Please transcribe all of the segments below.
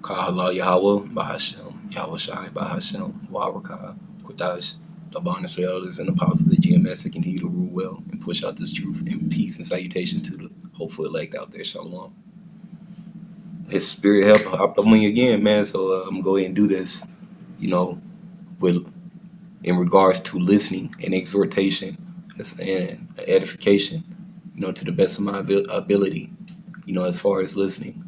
Kahala Yahweh, Bahashem, Yahweh Shai, Bahashem, Warakah, Kodash, the bonus for elders and apostles of GMS that continue to rule well and push out this truth and peace and salutations to the hopeful elect out there. Shalom. His spirit helped on me again, man. So I'm gonna go ahead and do this, you know, with in regards to listening and exhortation and edification, to the best of my ability, as far as listening.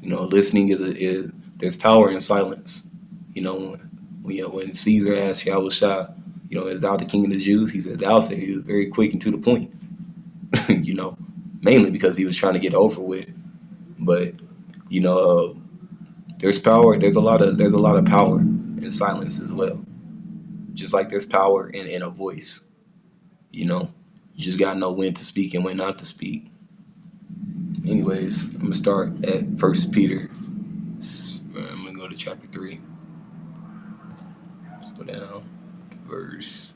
Listening is there's power in silence. When Caesar asked Yahweh Shah, is thou the king of the Jews? He said, thou said. He was very quick and to the point, mainly because he was trying to get over with. But, there's power. There's a lot of power in silence as well. Just like there's power in a voice, you just gotta know when to speak and when not to speak. Anyways, I'm gonna start at First Peter. I'm gonna go to chapter 3. Let's go down to verse.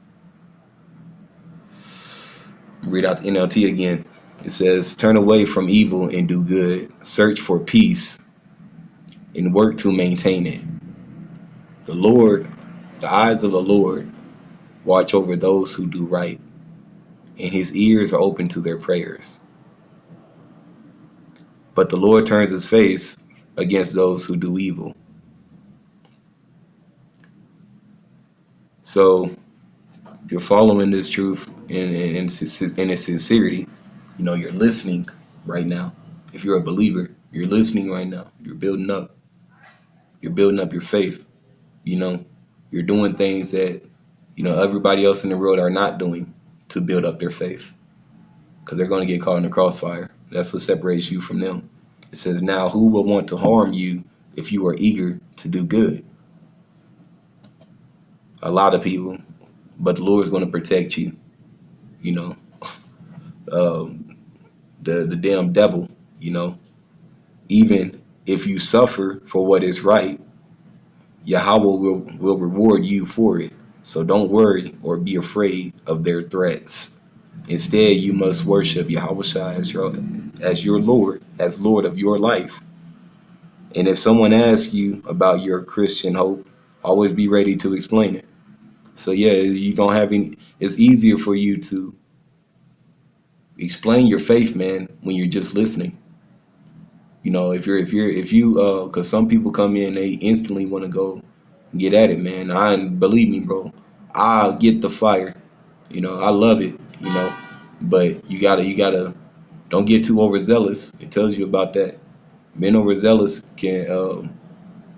Read out the NLT again. It says, turn away from evil and do good. Search for peace and work to maintain it. The eyes of the Lord watch over those who do right, and his ears are open to their prayers. But the Lord turns his face against those who do evil. So you're following this truth in its sincerity. You're listening right now. If you're a believer, you're listening right now. You're building up. You're building up your faith. You're doing things that, everybody else in the world are not doing to build up their faith, because they're going to get caught in the crossfire. That's what separates you from them. It says, now who will want to harm you if you are eager to do good? A lot of people, but the Lord's going to protect you. The damn devil, even if you suffer for what is right, Yahweh will reward you for it. So don't worry or be afraid of their threats. Instead, you must worship Yahweh Shai as your Lord, as Lord of your life. And if someone asks you about your Christian hope, always be ready to explain it. So yeah, you don't have any. It's easier for you to explain your faith, man, when you're just listening. If you because some people come in, they instantly want to go get at it, man. Believe me, bro, I'll get the fire. I love it. But you gotta don't get too overzealous. It tells you about that. Being overzealous can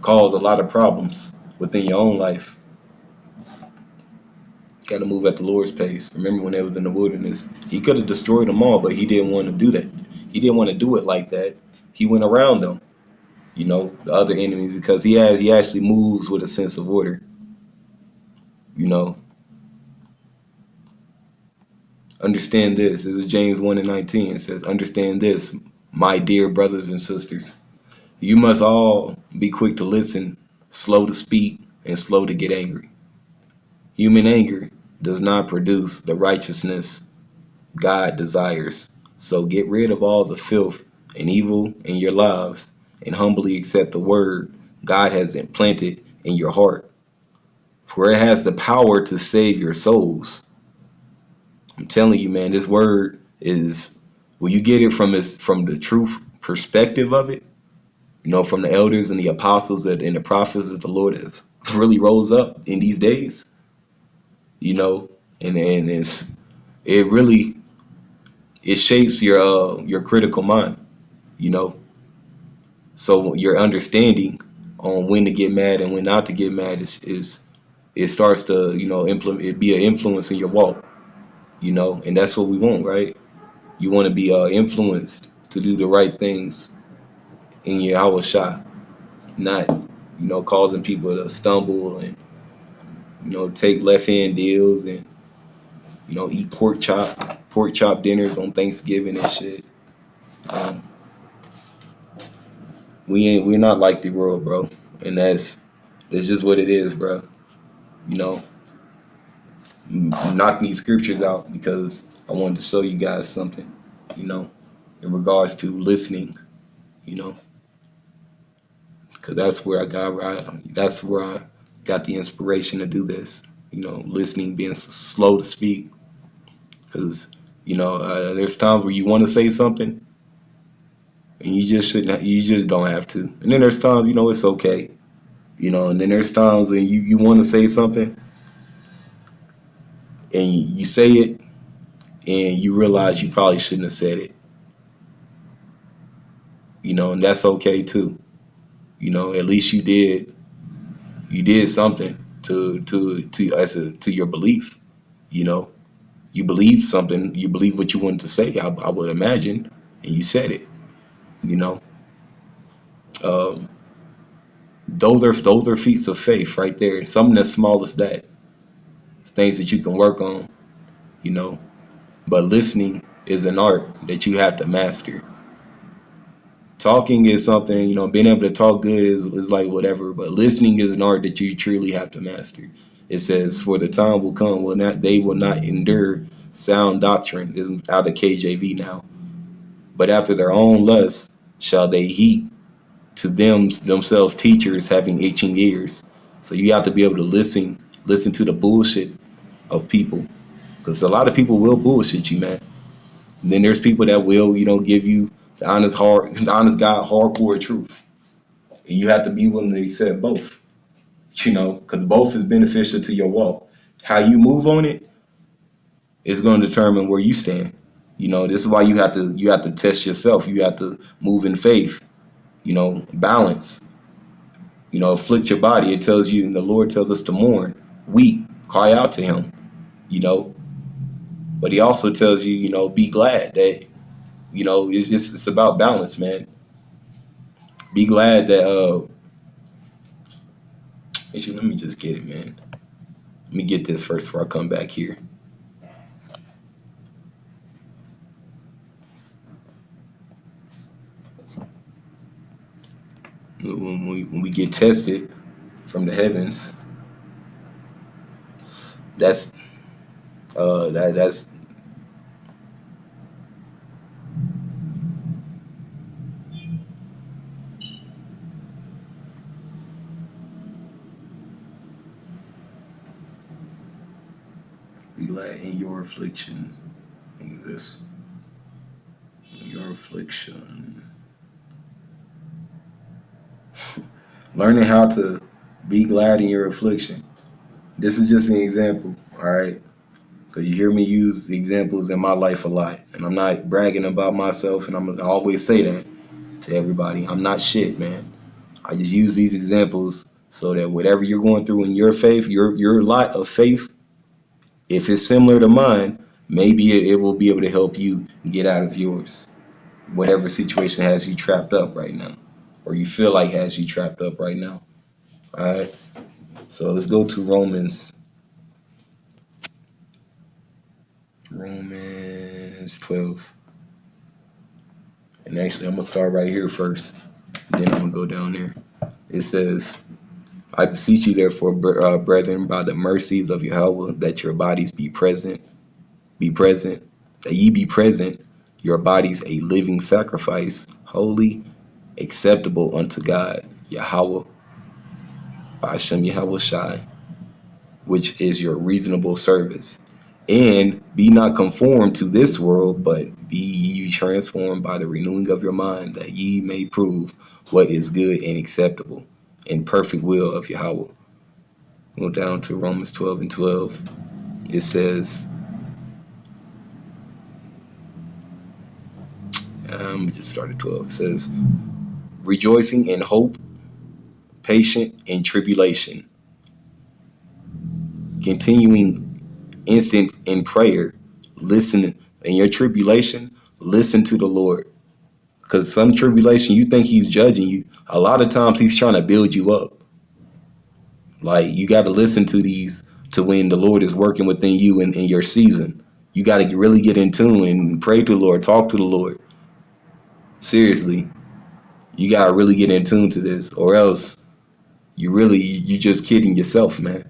cause a lot of problems within your own life. Got to move at the Lord's pace. Remember when they was in the wilderness, he could have destroyed them all, but he didn't want to do that. He didn't want to do it like that. He went around them, the other enemies, because he actually moves with a sense of order. Understand this. This is James 1:19. It says, understand this, my dear brothers and sisters. You must all be quick to listen, slow to speak, and slow to get angry. Human anger does not produce the righteousness God desires. So get rid of all the filth and evil in your lives and humbly accept the word God has implanted in your heart, for it has the power to save your souls. I'm telling you, man, this word is, when you get it from the truth perspective of it, from the elders and the apostles and the prophets that the Lord has really rose up in these days, and it shapes your critical mind, so your understanding on when to get mad and when not to get mad is it starts to be an influence in your walk, and that's what we want, right? You want to be influenced to do the right things in your Yahweh Shah, not causing people to stumble and take left hand deals and eat pork chop dinners on Thanksgiving and shit. We're not like the world, bro, and that's just what it is, bro. Knock these scriptures out because I wanted to show you guys something, in regards to listening, because that's where I got the inspiration to do this. Listening, being slow to speak, because there's times where you want to say something and you just shouldn't. You just don't have to. And then there's times it's okay. And then there's times when you want to say something and you say it and you realize you probably shouldn't have said it. And that's okay too. At least you did something to your belief. You know, you believe something, you believe what you wanted to say. I would imagine, and you said it. You know, um, those are feats of faith right there. Something as small as that, it's things that you can work on. You know, but listening is an art that you have to master. Talking is something, being able to talk good is like whatever, but listening is an art that you truly have to master. It says, for the time will come, they will not endure sound doctrine, is out of KJV now. But after their own lusts shall they heap to themselves teachers having itching ears. So you have to be able to listen to the bullshit of people. Because a lot of people will bullshit you, man. And then there's people that will, give you the honest God, hardcore truth. And you have to be willing to accept both, because both is beneficial to your walk. How you move on it is going to determine where you stand. This is why you have to test yourself. You have to move in faith. Balance. Afflict your body. It tells you, and the Lord tells us to mourn, weep, cry out to Him. You know, but He also tells you, be glad that it's about balance, man. Be glad that actually, let me just get it, man. Let me get this first before I come back here. When we get tested from the heavens, that's that's be glad in your affliction. I think it's this. In your affliction. Learning how to be glad in your affliction. This is just an example, all right? Because you hear me use examples in my life a lot. And I'm not bragging about myself, and I always say that to everybody. I'm not shit, man. I just use these examples so that whatever you're going through in your faith, your lot of faith, if it's similar to mine, maybe it will be able to help you get out of yours. Whatever situation has you trapped up right now, or you feel like has you trapped up right now. All right. So let's go to Romans 12. And actually, I'm going to start right here first. Then I'm going to go down there. It says, I beseech you, therefore, brethren, by the mercies of Yahweh, that your bodies be present, that ye be present, your bodies a living sacrifice, holy, acceptable unto God, Yahweh, by Hashem Yahweh Shai, which is your reasonable service. And be not conformed to this world, but be ye transformed by the renewing of your mind, that ye may prove what is good and acceptable and perfect will of Yahweh. Go down to Romans 12 and 12. It says, just start at 12. It says, rejoicing in hope, patient in tribulation, continuing instant in prayer. Listen in your tribulation, listen to the Lord. Because some tribulation, you think He's judging you. A lot of times He's trying to build you up. Like, you got to listen to when the Lord is working within you in your season. You got to really get in tune and pray to the Lord, talk to the Lord. Seriously, you got to really get in tune to this, or else you just kidding yourself, man.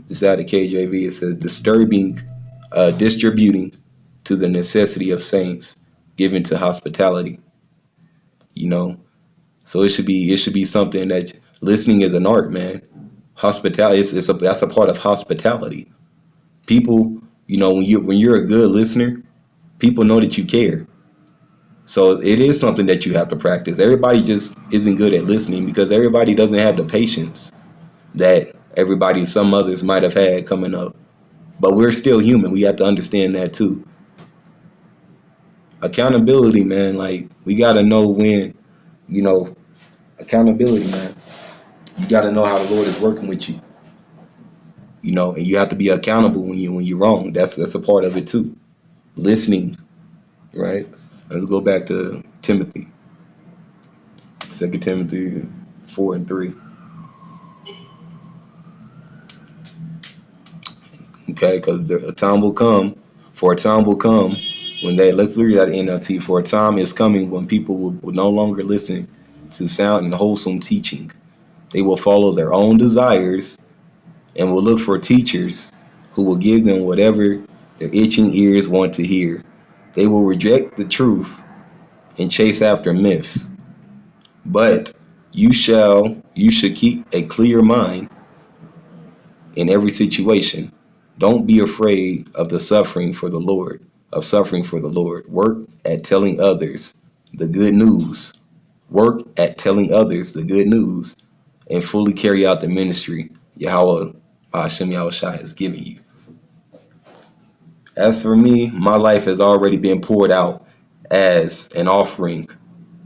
This out of KJV. It says, distributing to the necessity of saints, given to hospitality. You know, So it should be something that listening is an art, man. Hospitality is that's a part of hospitality. People, when you're a good listener, people know that you care. So it is something that you have to practice. Everybody just isn't good at listening because everybody doesn't have the patience that some others might have had coming up. But we're still human. We have to understand that too. Accountability, man. Like we gotta know when, you know, accountability, man. You gotta know how the Lord is working with you. And you have to be accountable when you're wrong. That's a part of it too. Listening, right? Let's go back to Timothy, 2 Timothy 4:3. Okay, because a time will come, for a time will come when let's read that NLT. For a time is coming when people will no longer listen to sound and wholesome teaching. They will follow their own desires and will look for teachers who will give them whatever their itching ears want to hear. They will reject the truth and chase after myths. But you should keep a clear mind in every situation. Don't be afraid of suffering for the Lord. Work at telling others the good news. Work at telling others the good news and fully carry out the ministry Yahweh Hashem Yahushua has given you. As for me, my life has already been poured out as an offering,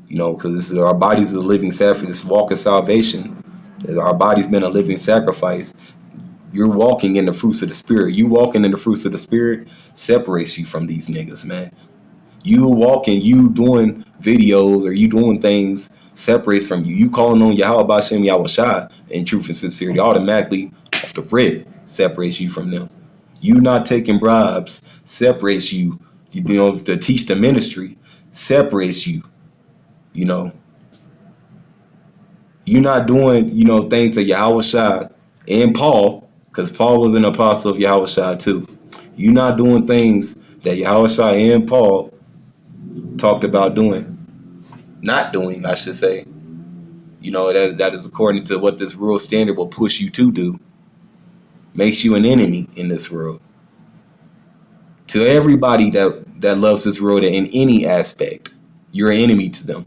because our bodies is a living sacrifice. This walk of salvation, our body's been a living sacrifice. You're walking in the fruits of the spirit. You walking in the fruits of the spirit separates you from these niggas, man. You walking, you doing videos or you doing things separates from you. You calling on Yahweh Bashem Yahushua in truth and sincerity automatically off the rip separates you from them. You not taking bribes separates you. To teach the ministry separates you. You know, you not doing things that Yahushua and Paul, because Paul was an apostle of Yahushua too. You not doing things that Yahushua and Paul talked about not doing, I should say. That is according to what this world standard will push you to do. Makes you an enemy in this world. To everybody that loves this world in any aspect, you're an enemy to them.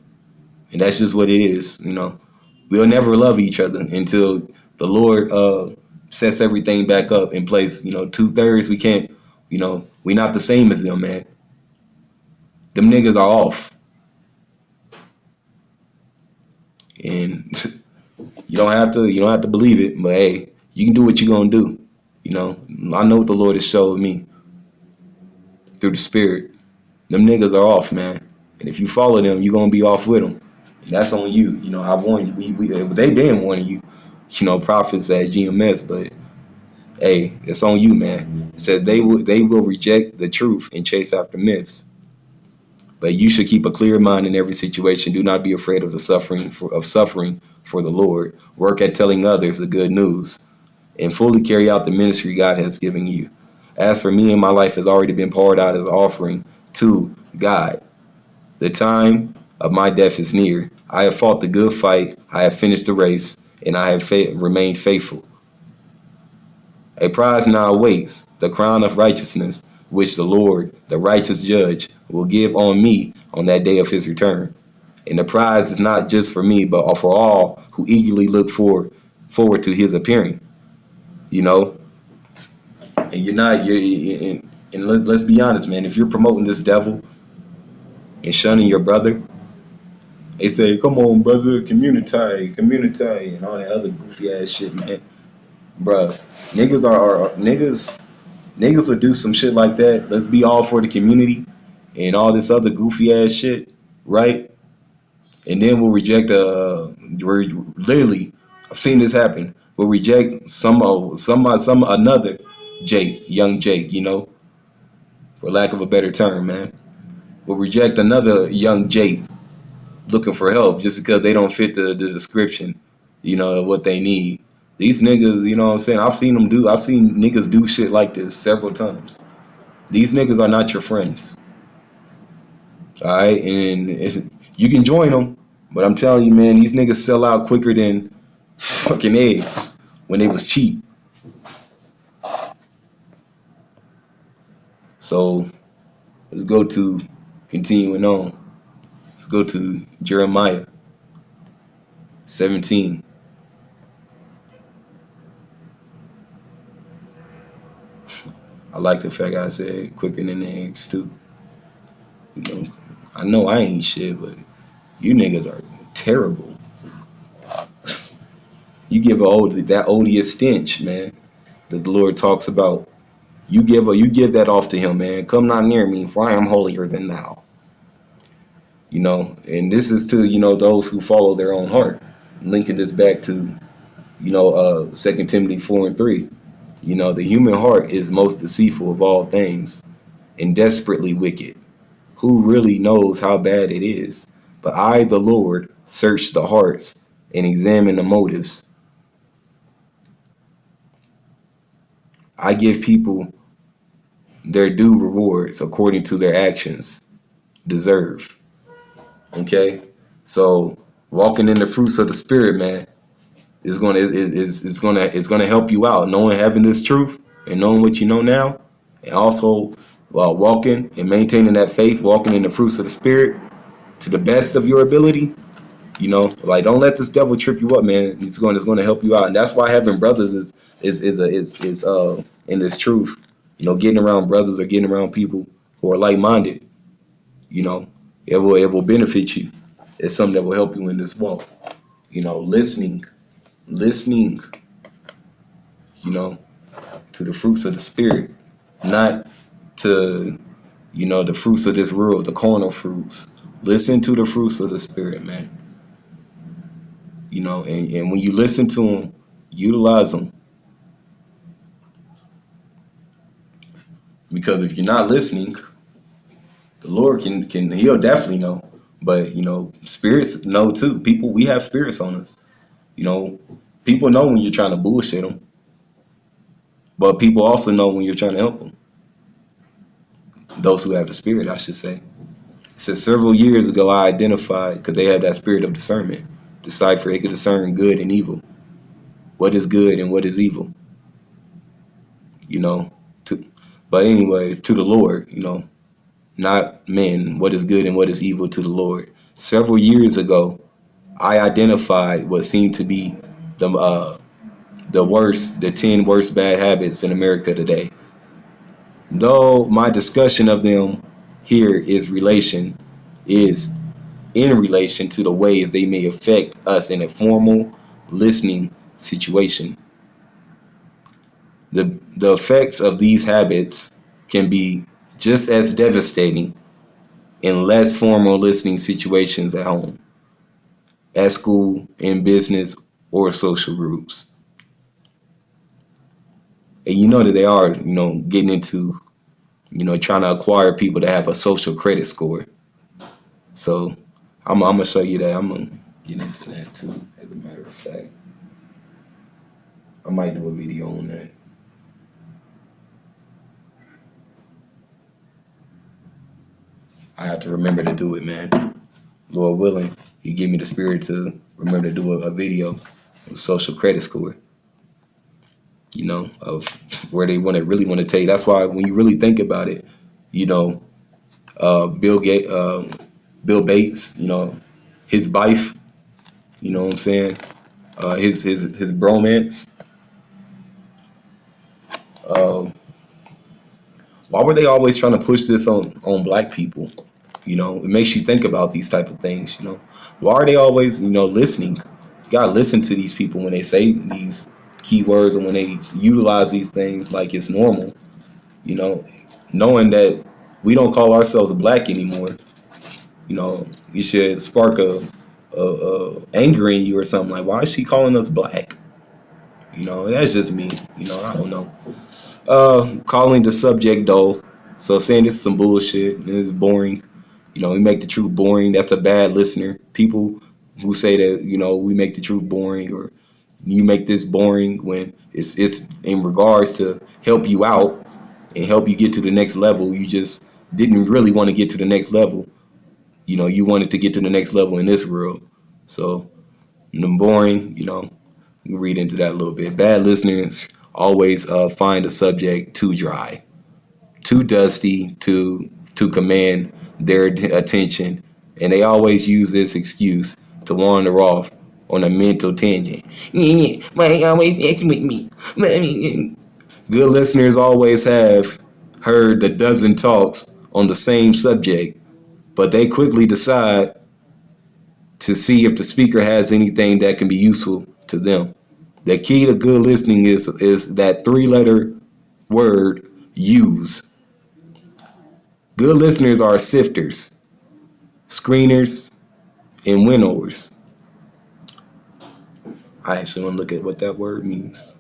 And that's just what it is. We'll never love each other until the Lord sets everything back up in place. 2/3 we can't, we not the same as them, man. Them niggas are off. And you don't have to believe it, but hey, you can do what you're gonna do. I know what the Lord has showed me through the Spirit. Them niggas are off, man. And if you follow them, you're gonna be off with them. And that's on you. I warned you. They been warning you. Prophets at GMS, but hey, it's on you, man. It says they will reject the truth and chase after myths. But you should keep a clear mind in every situation. Do not be afraid of the suffering for the Lord. Work at telling others the good news and fully carry out the ministry God has given you. As for me, and my life has already been poured out as an offering to God. The time of my death is near. I have fought the good fight. I have finished the race, and I have remained faithful. A prize now awaits, the crown of righteousness, which the Lord, the righteous judge, will give on me on that day of his return. And the prize is not just for me, but for all who eagerly look forward to his appearing. And and let's be honest, man. If you're promoting this devil and shunning your brother, they say, "Come on, brother, community," and all that other goofy ass shit, man. Bruh, niggas are niggas. Niggas will do some shit like that. Let's be all for the community and all this other goofy ass shit, right? And then we'll reject literally, I've seen this happen. We'll reject some another Jake, young Jake, for lack of a better term, man. We'll reject another young Jake looking for help just because they don't fit the description, of what they need. These niggas, you know what I'm saying? I've seen niggas do shit like this several times. These niggas are not your friends. All right, and you can join them, But I'm telling you, man, these niggas sell out quicker than fucking eggs when they was cheap. So let's go to continuing on. Let's go to Jeremiah 17. I like the fact I said quicker than the eggs too. You know I ain't shit, but you niggas are terrible. You give that odious stench, man, that the Lord talks about. You give that off to him, man. Come not near me, for I am holier than thou. And this is to, those who follow their own heart. Linking this back to, 2 Timothy 4 and 3. The human heart is most deceitful of all things and desperately wicked. Who really knows how bad it is? But I, the Lord, search the hearts and examine the motives. I give people their due rewards according to their actions deserve. Okay? So walking in the fruits of the spirit, man, is gonna help you out. Knowing having this truth and knowing what you know now, and also walking and maintaining that faith, walking in the fruits of the spirit to the best of your ability. Like, don't let this devil trip you up, man. It's going to help you out, and that's why having brothers is in this truth. Getting around brothers or getting around people who are like-minded. It will benefit you. It's something that will help you in this walk. Listening. To the fruits of the spirit, not to the fruits of this world, the carnal fruits. Listen to the fruits of the spirit, man. And when you listen to them, utilize them. Because if you're not listening, the Lord he'll definitely know. But spirits know too. We have spirits on us. People know when you're trying to bullshit them, but people also know when you're trying to help them. Those who have the spirit, I should say. It says several years ago, I identified, because they have that spirit of discernment, decipher. It could discern good and evil. What is good and what is evil? But anyways, to the Lord, not men. What is good and what is evil to the Lord. Several years ago, I identified what seemed to be the 10 worst bad habits in America today. Though my discussion of them here is in relation to the ways they may affect us in a formal listening situation. The effects of these habits can be just as devastating in less formal listening situations at home, at school, in business, or social groups. And you know that they are, getting into, trying to acquire people that have a social credit score. So I'm gonna show you that. I'm gonna get into that too. As a matter of fact, I might do a video on that. I have to remember to do it, man. Lord willing, He give me the spirit to remember to do a video of social credit score. Of where they really want to take. That's why when you really think about it, Bill Bates, his wife, what I'm saying, his bromance. Why were they always trying to push this on black people? It makes you think about these type of things. Why are they always listening? You gotta listen to these people when they say these keywords and when they utilize these things like it's normal. Knowing that we don't call ourselves black anymore. You should spark a anger in you or something like, why is she calling us black? That's just me. I don't know. Calling the subject dull. So saying this is some bullshit, it's boring. We make the truth boring. That's a bad listener. People who say that, we make the truth boring, or you make this boring, when it's in regards to help you out and help you get to the next level. You just didn't really want to get to the next level. You wanted to get to the next level in this world. So the boring, you can read into that a little bit. Bad listeners always find a subject too dry, too dusty to command their attention, and they always use this excuse to wander off on a mental tangent. Why they always mess with me? Good listeners always have heard the dozen talks on the same subject, but they quickly decide to see if the speaker has anything that can be useful to them. The key to good listening is that three-letter word, use. Good listeners are sifters, screeners, and winnowers. I actually want to look at what that word means.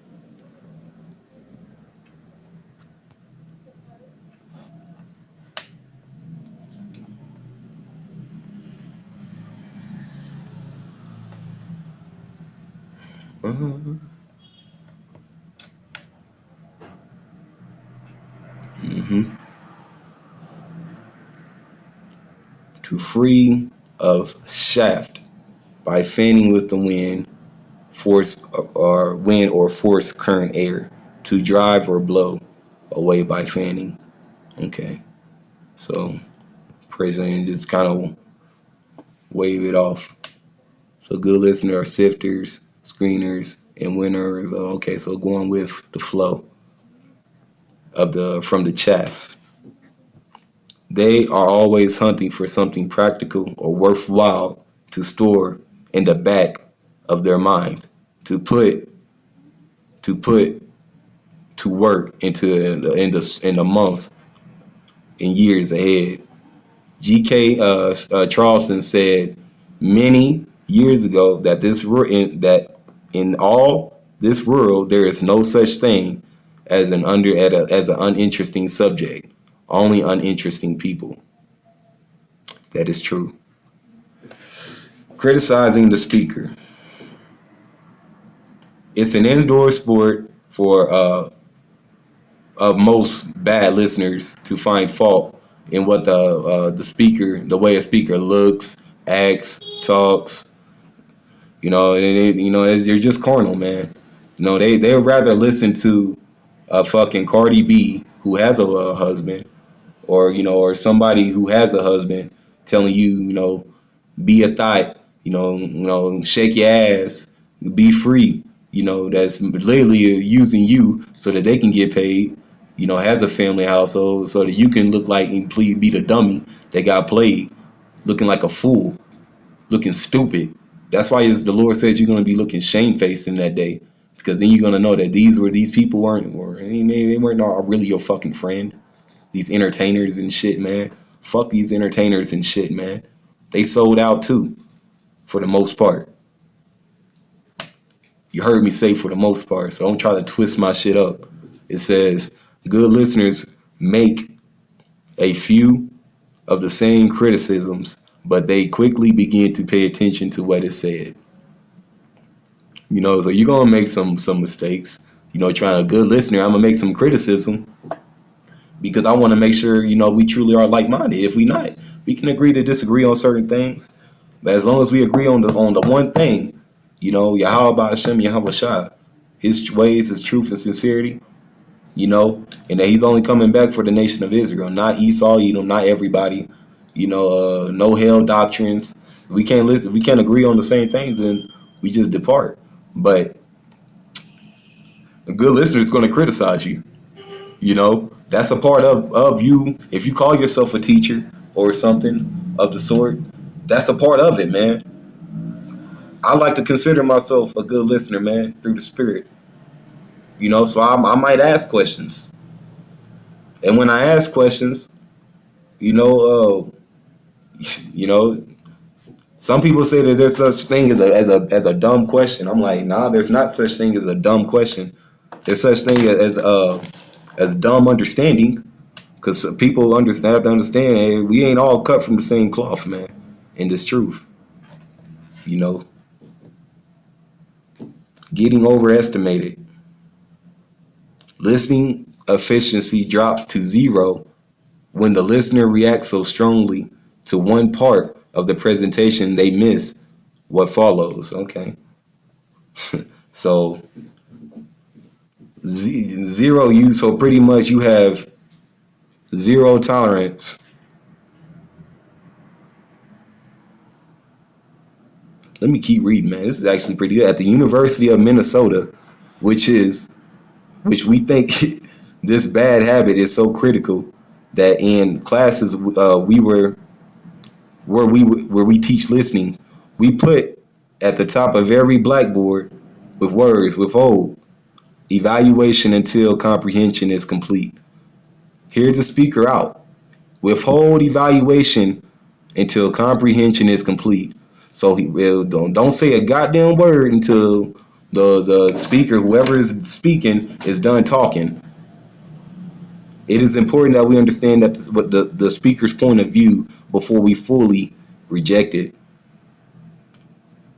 Mm-hmm. To free of shaft by fanning with the wind, force or wind or force current air. To drive or blow away by fanning. Okay, so president just kind of wave it off. So good listeners are sifters, screeners, and winners. Okay, so going with the flow of the from the chaff. They are always hunting for something practical or worthwhile to store in the back of their mind, to put to work into in the months and years ahead. G.K. Charleston said many years ago that that in all this world there is no such thing as as an uninteresting subject, only uninteresting people. That is true. Criticizing the speaker. It's an indoor sport for of most bad listeners to find fault in what the speaker, the way a speaker looks, acts, talks. They're just carnal, man. They'd rather listen to a fucking Cardi B who has a husband, or somebody who has a husband telling you, be a thought, shake your ass, be free. That's literally using you so that they can get paid. Has a family household so that you can look like and please be the dummy that got played, looking like a fool, looking stupid. That's why the Lord said you're gonna be looking shamefaced in that day, because then you're gonna know that these people they weren't all really your fucking friend. These entertainers and shit, man. Fuck these entertainers and shit, man. They sold out too, for the most part. You heard me say for the most part, so don't try to twist my shit up. It says good listeners make a few of the same criticisms, but they quickly begin to pay attention to what is said. So you're gonna make some mistakes. Trying a good listener, I'm gonna make some criticism because I want to make sure we truly are like-minded. If we not, we can agree to disagree on certain things, but as long as we agree on the one thing, Yahweh Hashem Yahweh Shah, his ways, his truth and sincerity, and that he's only coming back for the nation of Israel, not Esau, not everybody, no hell doctrines. We can't listen, we can't agree on the same things, then we just depart. But a good listener is going to criticize you. That's a part of you. If you call yourself a teacher or something of the sort, that's a part of it, man. I like to consider myself a good listener, man, through the spirit. So I might ask questions, and when I ask questions, you know, you know, some people say that there's such thing as a dumb question. I'm like, nah, there's not such thing as a dumb question. There's such thing as dumb understanding, because people have to understand, hey, we ain't all cut from the same cloth, man. And this truth, you know, getting overestimated. Listening efficiency drops to zero when the listener reacts so strongly to one part of the presentation they miss what follows. Okay. So zero use. So pretty much you have zero tolerance. Let me keep reading, man. This is actually pretty good. At the University of Minnesota, which is which we think this bad habit is so critical that in classes we were where we teach listening, we put at the top of every blackboard with words withhold evaluation until comprehension is complete. Hear the speaker out. Withhold evaluation until comprehension is complete. So don't say a goddamn word until the speaker, whoever is speaking, is done talking. It is important that we understand that what the speaker's point of view before we fully reject it.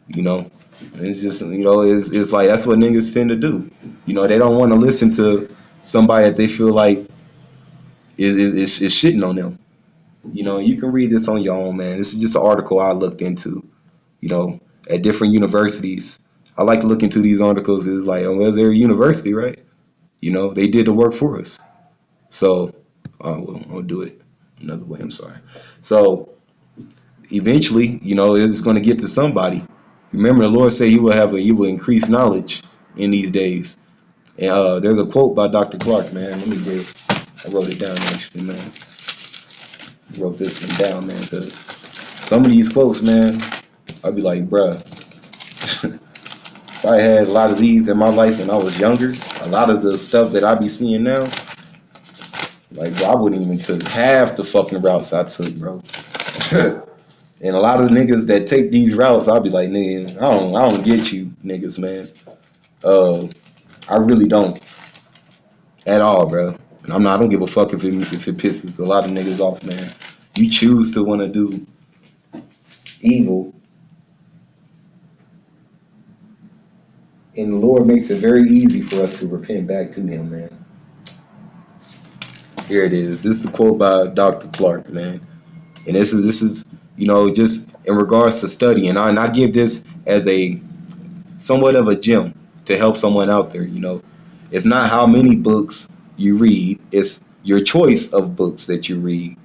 You know, it's just it's like that's what niggas tend to do. They don't want to listen to somebody that they feel like is shitting on them. You can read this on your own, man. This is just an article I looked into. At different universities. I like to look into these articles. It's like, oh, well, they're a university, right? They did the work for us. So, well, I'll do it another way. I'm sorry. So, eventually, it's going to get to somebody. Remember, the Lord said He will increase knowledge in these days. And there's a quote by Dr. Clark, man. Let me get it. I wrote it down actually, man. I wrote this one down, man, because some of these quotes, man, I'd be like, bruh, if I had a lot of these in my life when I was younger, a lot of the stuff that I be seeing now, like, bro, I wouldn't even took half the fucking routes I took, bro. And a lot of the niggas that take these routes, I'll be like, nigga, I don't get you, niggas, man. I really don't at all, bro. And I don't give a fuck if it pisses a lot of niggas off, man. You choose to want to do evil, and the Lord makes it very easy for us to repent back to Him, man. Here it is. This is a quote by Dr. Clark, man. And this is just in regards to study. And I give this as a somewhat of a gem to help someone out there. It's not how many books you read, it's your choice of books that you read.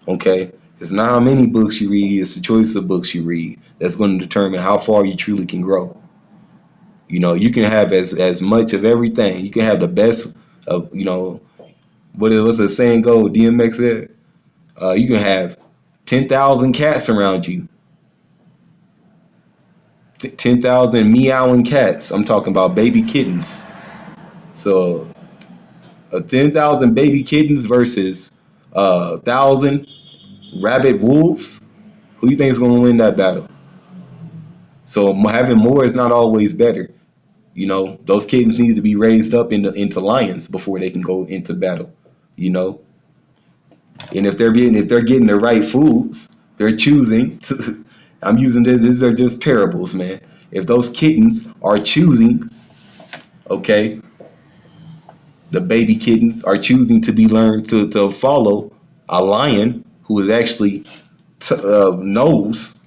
Okay? It's not how many books you read, it's the choice of books you read that's going to determine how far you truly can grow. You can have as much of everything. You can have the best of, what's the saying go, DMX said? You can have 10,000 cats around you. 10,000 meowing cats. I'm talking about baby kittens. So 10,000 baby kittens versus 1,000 rabid wolves. Who you think is going to win that battle? So having more is not always better. Those kittens need to be raised up into lions before they can go into battle. And if they're getting the right foods, they're choosing. I'm using this. These are just parables, man. If those kittens are choosing, okay, the baby kittens are choosing to be learned to follow a lion who is actually knows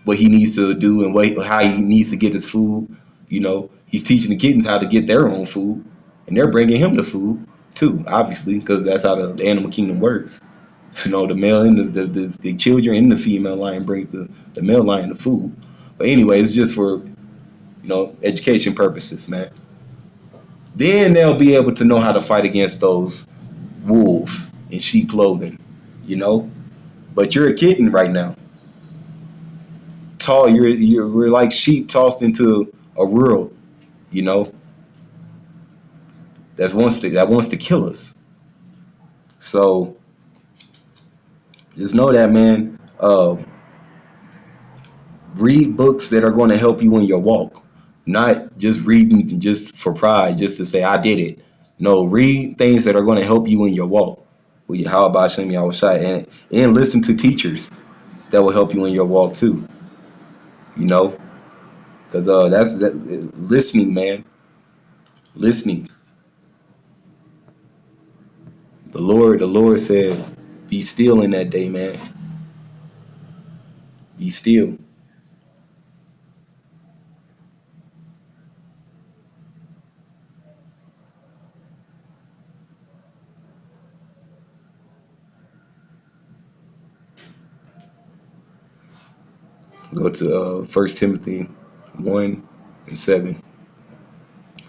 what he needs to do and how he needs to get his food. He's teaching the kittens how to get their own food, and they're bringing him the food too, obviously, because that's how the animal kingdom works. The male and the children and the female lion brings the male lion the food. But anyway, it's just for education purposes, man. Then they'll be able to know how to fight against those wolves in sheep clothing, you know. But you're a kitten right now. We're like sheep tossed into a world, you know, that wants to kill us. So just know that, man. Read books that are going to help you in your walk, not just reading just for pride, just to say I did it. No, read things that are going to help you in your walk. How about Shemi Awashai, and listen to teachers that will help you in your walk too. You know, because that's listening, man. Listening. The Lord said, "Be still in that day, man. Be still." Go to 1 Timothy 1 and 7.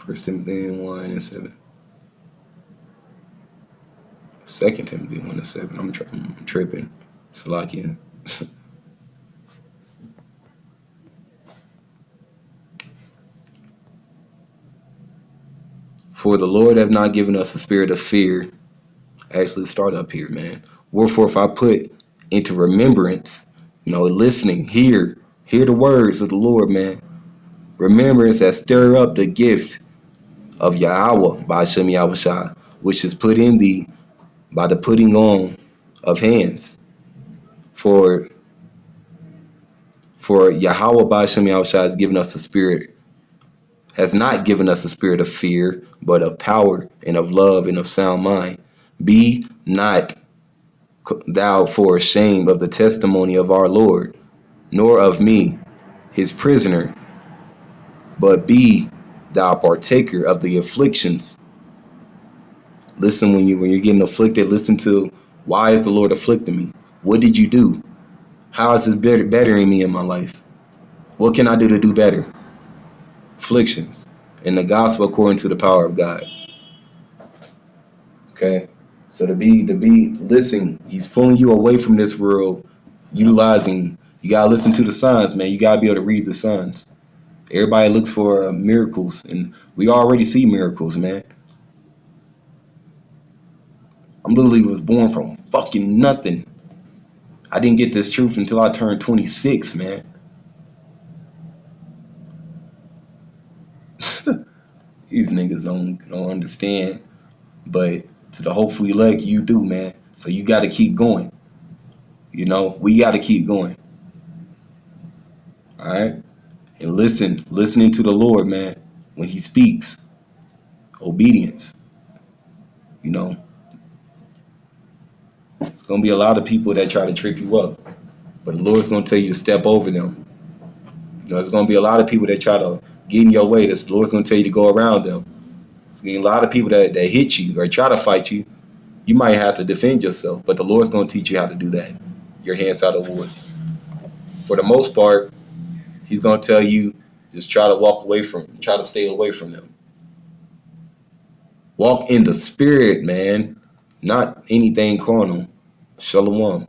1 Timothy 1 and 7. 2 Timothy 1 and 7. I'm tripping. Salakian. For the Lord have not given us a spirit of fear. Actually, start up here, man. Wherefore, if I put into remembrance, listening, hear the words of the Lord, man. Remembrance that stir up the gift of Yahweh by Hashem Yahushua, which is put in thee by the putting on of hands. For Yahweh by Hashem Yahushua has not given us a spirit of fear, but of power and of love and of sound mind. Be not thou for ashamed of the testimony of our Lord, nor of me, his prisoner, but be thou partaker of the afflictions. Listen, when you're getting afflicted, listen to, why is the Lord afflicting me? What did you do? How is this bettering me in my life? What can I do to do better? Afflictions in the gospel according to the power of God. Okay, so to be listen, he's pulling you away from this world, utilizing. You gotta listen to the signs, man. You gotta be able to read the signs. Everybody looks for miracles, and we already see miracles, man. I'm literally was born from fucking nothing. I didn't get this truth until I turned 26, man. These niggas don't understand, but to the hopeful elect, you do, man. So you got to keep going. We got to keep going. All right, and listening to the Lord, man, when He speaks. Obedience. It's gonna be a lot of people that try to trip you up, but the Lord's gonna tell you to step over them. There's gonna be a lot of people that try to get in your way. The Lord's gonna tell you to go around them. There's gonna be a lot of people that hit you or try to fight you. You might have to defend yourself, but the Lord's gonna teach you how to do that. Your hands out of wood. For the most part, He's gonna tell you just try to stay away from them. Walk in the spirit, man, not anything carnal. Shalom.